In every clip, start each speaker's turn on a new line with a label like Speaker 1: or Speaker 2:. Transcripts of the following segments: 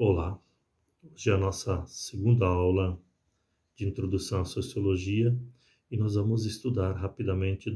Speaker 1: Olá, hoje é a nossa segunda aula de introdução à sociologia e nós vamos estudar rapidamente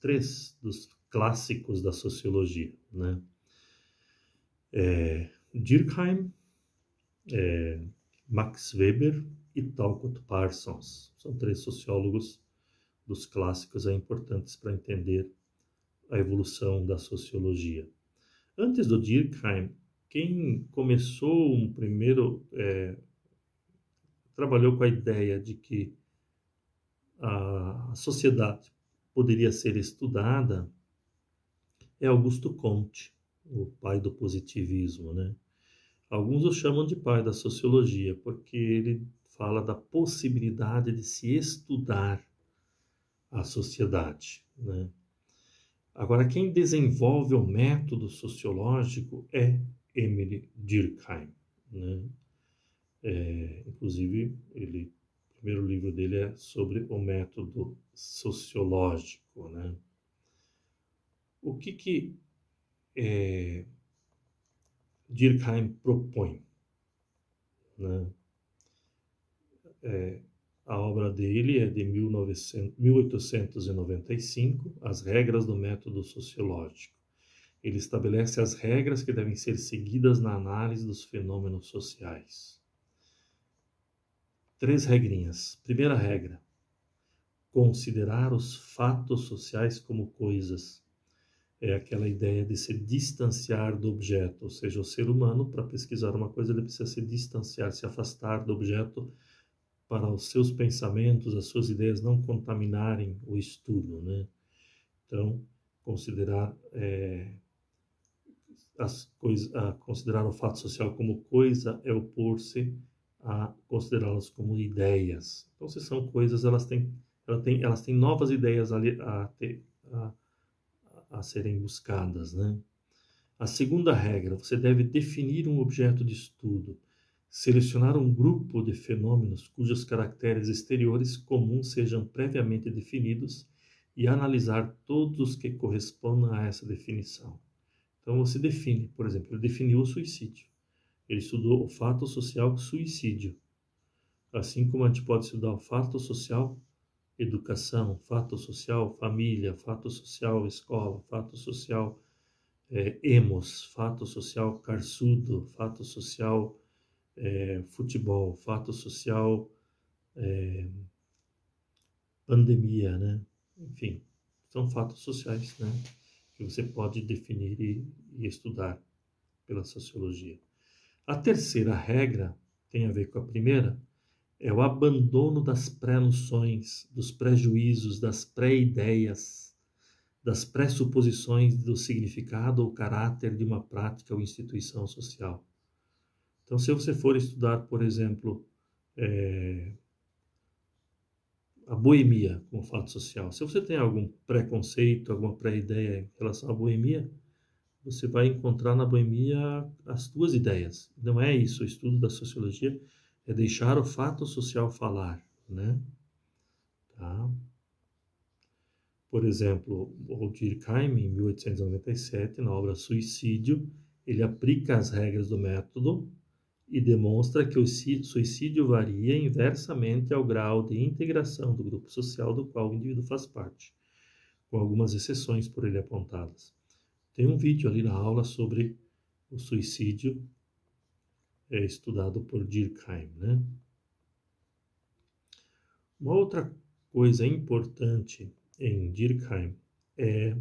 Speaker 1: três dos clássicos da sociologia, né? Durkheim, Max Weber e Talcott Parsons. São três sociólogos dos clássicos importantes para entender a evolução da sociologia. Antes do Durkheim, quem começou trabalhou com a ideia de que a sociedade poderia ser estudada é Augusto Comte, o pai do positivismo, né? Alguns o chamam de pai da sociologia, porque ele fala da possibilidade de se estudar a sociedade, né? Agora, quem desenvolve o método sociológico é Emile Durkheim, né? Inclusive, o primeiro livro dele é sobre o método sociológico, né? O que Durkheim propõe, né? A obra dele é de 1895, As Regras do Método Sociológico. Ele estabelece as regras que devem ser seguidas na análise dos fenômenos sociais. 3 regrinhas. Primeira regra: considerar os fatos sociais como coisas. É aquela ideia de se distanciar do objeto, ou seja, o ser humano, para pesquisar uma coisa, ele precisa se distanciar, se afastar do objeto para os seus pensamentos, as suas ideias não contaminarem o estudo, né? Então, considerar considerar o fato social como coisa é opor-se a considerá-las como ideias. Então, se são coisas, elas têm novas ideias ali a serem buscadas, né? A segunda regra: você deve definir um objeto de estudo, selecionar um grupo de fenômenos cujos caracteres exteriores comuns sejam previamente definidos e analisar todos os que correspondam a essa definição. Então você define, por exemplo, ele definiu o suicídio. Ele estudou o fato social suicídio. Assim como a gente pode estudar o fato social educação, fato social família, fato social escola, fato social emos, fato social carçudo, fato social futebol, fato social pandemia, né? Enfim, são fatos sociais, né? Que você pode definir e estudar pela sociologia. A terceira regra tem a ver com a primeira, é o abandono das pré-noções, dos prejuízos, das pré-ideias, das pressuposições do significado ou caráter de uma prática ou instituição social. Então, se você for estudar, por exemplo, a boemia como fato social, se você tem algum preconceito, alguma pré-ideia em relação à boemia, você vai encontrar na boemia as tuas ideias. Não é isso. O estudo da sociologia é deixar o fato social falar, né? Tá? Por exemplo, o Durkheim, em 1897, na obra Suicídio, ele aplica as regras do método e demonstra que o suicídio varia inversamente ao grau de integração do grupo social do qual o indivíduo faz parte, com algumas exceções por ele apontadas. Tem um vídeo ali na aula sobre o suicídio estudado por Durkheim, né? Uma outra coisa importante em Durkheim é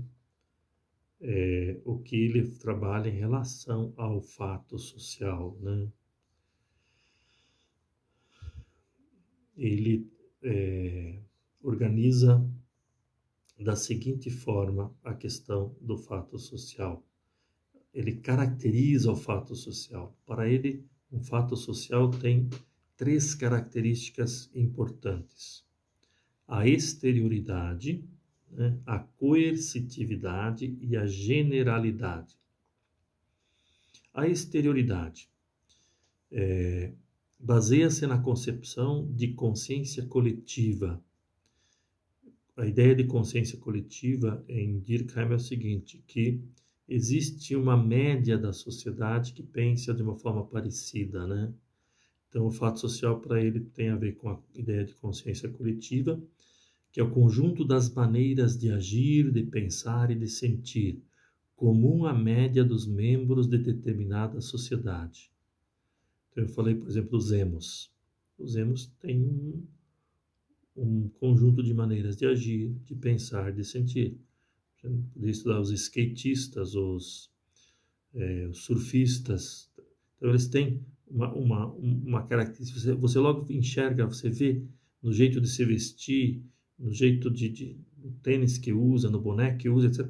Speaker 1: o que ele trabalha em relação ao fato social, né? Ele organiza da seguinte forma a questão do fato social. Ele caracteriza o fato social. Para ele, um fato social tem 3 características importantes: a exterioridade, né, a coercitividade e a generalidade. A exterioridade baseia-se na concepção de consciência coletiva. A ideia de consciência coletiva em Durkheim é o seguinte, que existe uma média da sociedade que pensa de uma forma parecida, né? Então, o fato social para ele tem a ver com a ideia de consciência coletiva, que é o conjunto das maneiras de agir, de pensar e de sentir, comum à média dos membros de determinada sociedade. Então, eu falei, por exemplo, dos emos. Os emos têm um conjunto de maneiras de agir, de pensar, de sentir. Podia estudar os skatistas, os surfistas. Então, eles têm uma característica. Você logo enxerga, você vê no jeito de se vestir, no jeito no tênis que usa, no boné que usa, etc.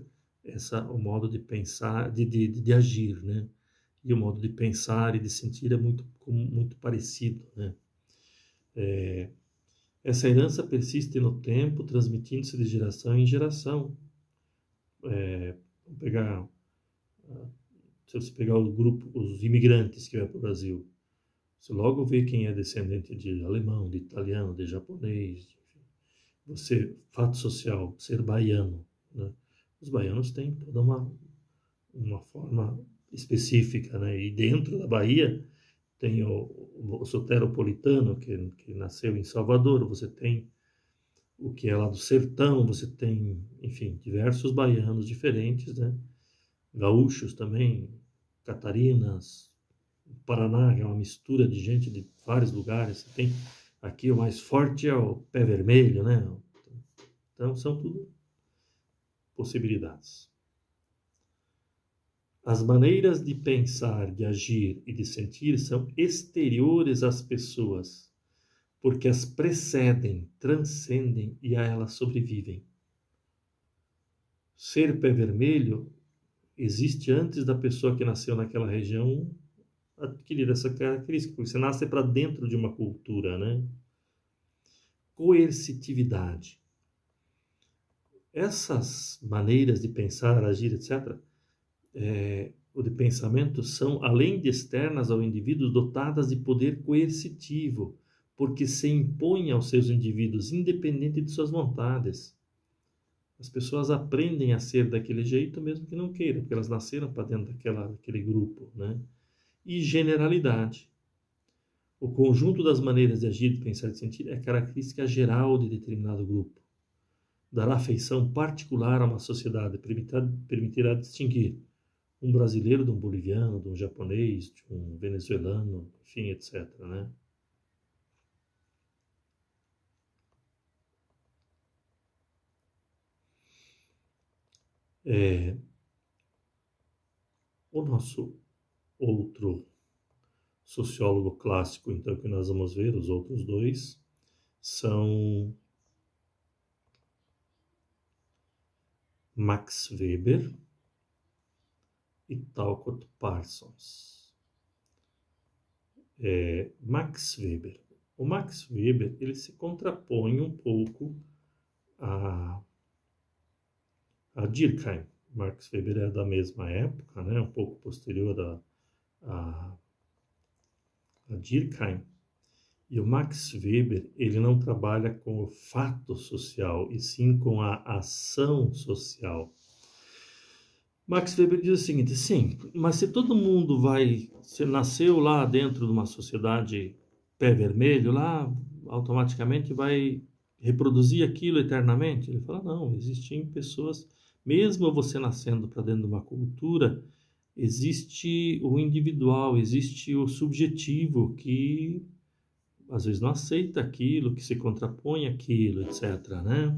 Speaker 1: O modo de pensar, de agir, né? E o modo de pensar e de sentir é muito parecido, né? Essa herança persiste no tempo, transmitindo-se de geração em geração. Vamos pegar, se você pegar o grupo, os imigrantes que vêm para o Brasil, você logo vê quem é descendente de alemão, de italiano, de japonês. Enfim. Você, fato social, ser baiano, né? Os baianos têm toda uma forma específica, né? E dentro da Bahia tem o soteropolitano, que nasceu em Salvador, você tem o que é lá do sertão, você tem, enfim, diversos baianos diferentes, né? Gaúchos também, catarinas, Paraná, que é uma mistura de gente de vários lugares. Você tem aqui o mais forte é o pé vermelho, né? Então, são tudo possibilidades. As maneiras de pensar, de agir e de sentir são exteriores às pessoas, porque as precedem, transcendem e a elas sobrevivem. Ser pé vermelho existe antes da pessoa que nasceu naquela região adquirir essa característica, porque você nasce para dentro de uma cultura, né? Coercitividade. Essas maneiras de pensar, agir, etc., ou de pensamento, são, além de externas ao indivíduo, dotadas de poder coercitivo, porque se impõem aos seus indivíduos, independente de suas vontades. As pessoas aprendem a ser daquele jeito, mesmo que não queiram, porque elas nasceram para dentro daquele grupo, né? E generalidade. O conjunto das maneiras de agir, de pensar e de sentir é característica geral de determinado grupo. Dará feição particular a uma sociedade, permitirá distinguir um brasileiro de um boliviano, de um japonês, de um venezuelano, enfim, etc., né? O nosso outro sociólogo clássico, então, que nós vamos ver, os outros dois, são Max Weber e Talcott Parsons. Max Weber. O Max Weber, ele se contrapõe um pouco a Durkheim. Max Weber é da mesma época, né, um pouco posterior a Durkheim. E o Max Weber, ele não trabalha com o fato social, e sim com a ação social. Max Weber diz o seguinte: sim, mas se todo mundo você nasceu lá dentro de uma sociedade pé vermelho, lá automaticamente vai reproduzir aquilo eternamente? Ele fala, não, existem pessoas, mesmo você nascendo para dentro de uma cultura, existe o individual, existe o subjetivo que às vezes não aceita aquilo, que se contrapõe àquilo, etc., né?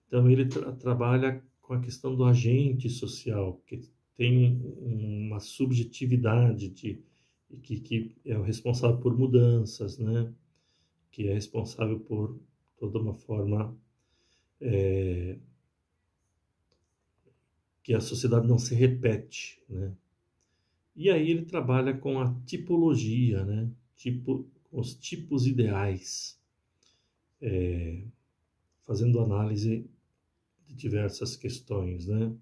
Speaker 1: Então ele trabalha com a questão do agente social, que tem uma subjetividade que é o responsável por mudanças, né? Que é responsável por toda uma forma que a sociedade não se repete, né? E aí ele trabalha com a tipologia, né? Com os tipos ideais, fazendo análise de diversas questões, né?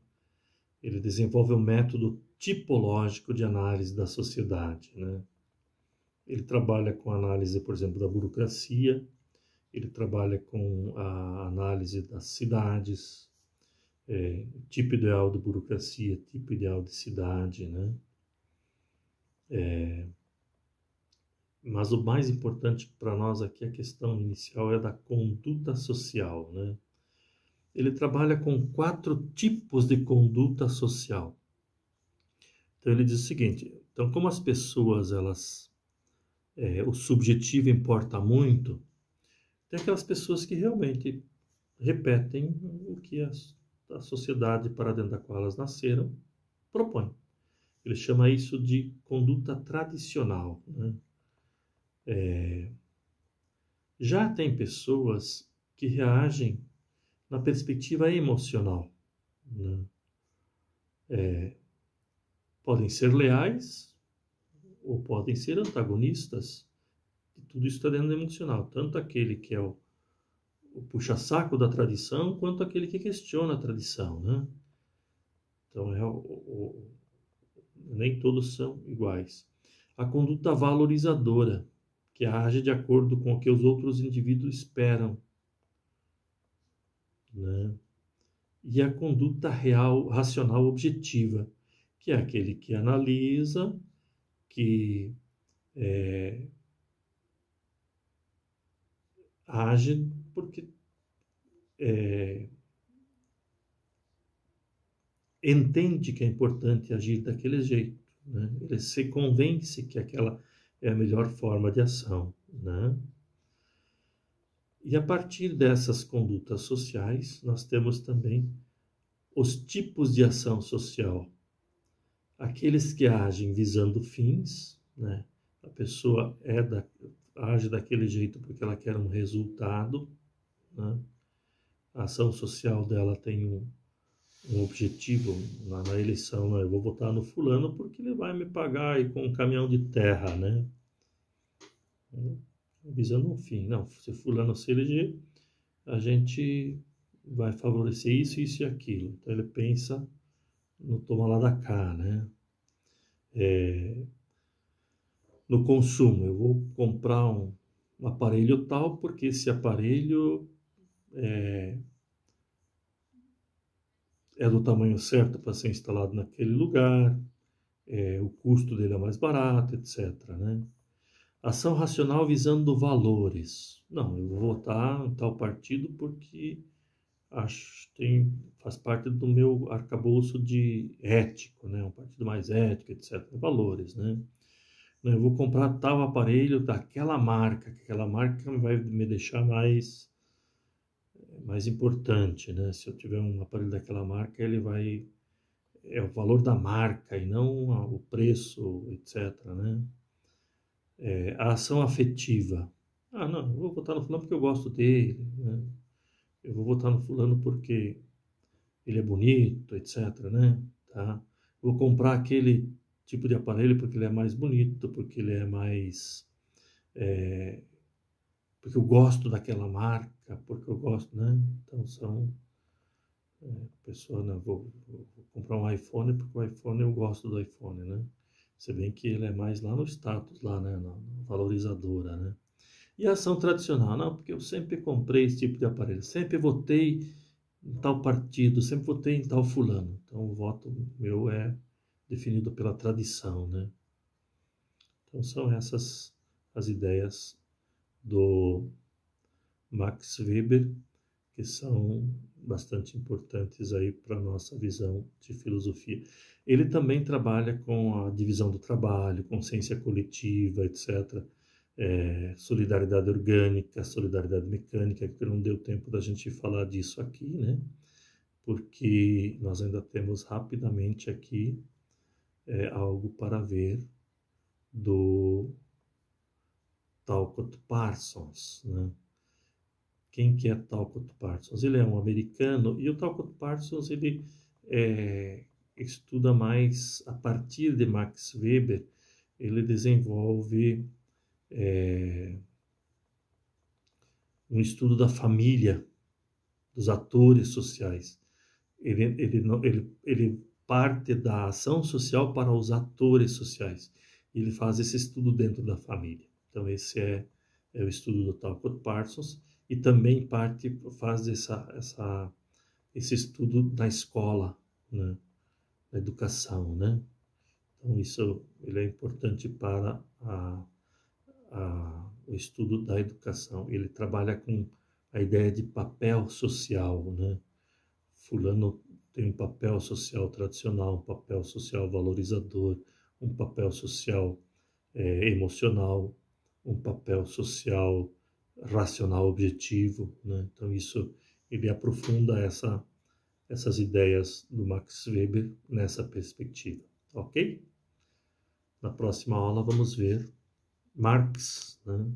Speaker 1: Ele desenvolve um método tipológico de análise da sociedade, né? Ele trabalha com a análise, por exemplo, da burocracia, ele trabalha com a análise das cidades, tipo ideal de burocracia, tipo ideal de cidade, né? Mas o mais importante para nós aqui, a questão inicial é da conduta social, né? Ele trabalha com 4 tipos de conduta social. Então ele diz o seguinte: então como as pessoas o subjetivo importa muito, tem aquelas pessoas que realmente repetem o que a sociedade para dentro da qual elas nasceram propõe. Ele chama isso de conduta tradicional, né? Já tem pessoas que reagem na perspectiva emocional, né? Podem ser leais ou podem ser antagonistas. E tudo isso está dentro do emocional. Tanto aquele que é o puxa-saco da tradição, quanto aquele que questiona a tradição, né? Então, nem todos são iguais. A conduta valorizadora, que age de acordo com o que os outros indivíduos esperam, né? E a conduta racional objetiva, que é aquele que analisa, que age porque entende que é importante agir daquele jeito, né? Ele se convence que aquela é a melhor forma de ação, né? E a partir dessas condutas sociais, nós temos também os tipos de ação social. Aqueles que agem visando fins, né? A pessoa age daquele jeito porque ela quer um resultado, né? A ação social dela tem um objetivo na eleição, né? Eu vou votar no fulano porque ele vai me pagar aí com um caminhão de terra, né? Visando um fim. Não, se fulano se eleger, a gente vai favorecer isso, isso e aquilo. Então ele pensa no toma lá da cá, né? No consumo, eu vou comprar um aparelho tal porque esse aparelho é do tamanho certo para ser instalado naquele lugar, o custo dele é mais barato, etc., né? Ação racional visando valores. Não, eu vou votar em tal partido porque faz parte do meu arcabouço de ético, né? Um partido mais ético, etc. Valores, né? Eu vou comprar tal aparelho daquela marca, que aquela marca vai me deixar mais importante, né? Se eu tiver um aparelho daquela marca, é o valor da marca e não o preço, etc., né? A ação afetiva. Ah, não, eu vou votar no fulano porque eu gosto dele, né? Eu vou votar no fulano porque ele é bonito, etc., né? Tá? Vou comprar aquele tipo de aparelho porque ele é mais bonito, porque ele é mais... porque eu gosto daquela marca, porque eu gosto, né? Então pessoa, né? Vou comprar um iPhone porque o iPhone eu gosto do iPhone, né? Se bem que ele é mais lá no status, lá, né? Na valorizadora, né? E a ação tradicional? Não, porque eu sempre comprei esse tipo de aparelho, sempre votei em tal partido, sempre votei em tal fulano. Então o voto meu é definido pela tradição, né? Então são essas as ideias do Max Weber, que são bastante importantes aí para a nossa visão de filosofia. Ele também trabalha com a divisão do trabalho, consciência coletiva, etc., solidariedade orgânica, solidariedade mecânica, que não deu tempo da gente falar disso aqui, né? Porque nós ainda temos rapidamente aqui algo para ver do Talcott Parsons, né? Quem que é Talcott Parsons? Ele é um americano e o Talcott Parsons ele estuda mais a partir de Max Weber. Ele desenvolve um estudo da família, dos atores sociais. Ele parte da ação social para os atores sociais. Ele faz esse estudo dentro da família. Então esse é o estudo do Talcott Parsons e também faz esse estudo na escola, né? Na educação, né? Então, isso ele é importante para o estudo da educação. Ele trabalha com a ideia de papel social, né? Fulano tem um papel social tradicional, um papel social valorizador, um papel social emocional, um papel social racional objetivo, né? Então isso ele aprofunda essas ideias do Max Weber nessa perspectiva, ok? Na próxima aula vamos ver Marx, né?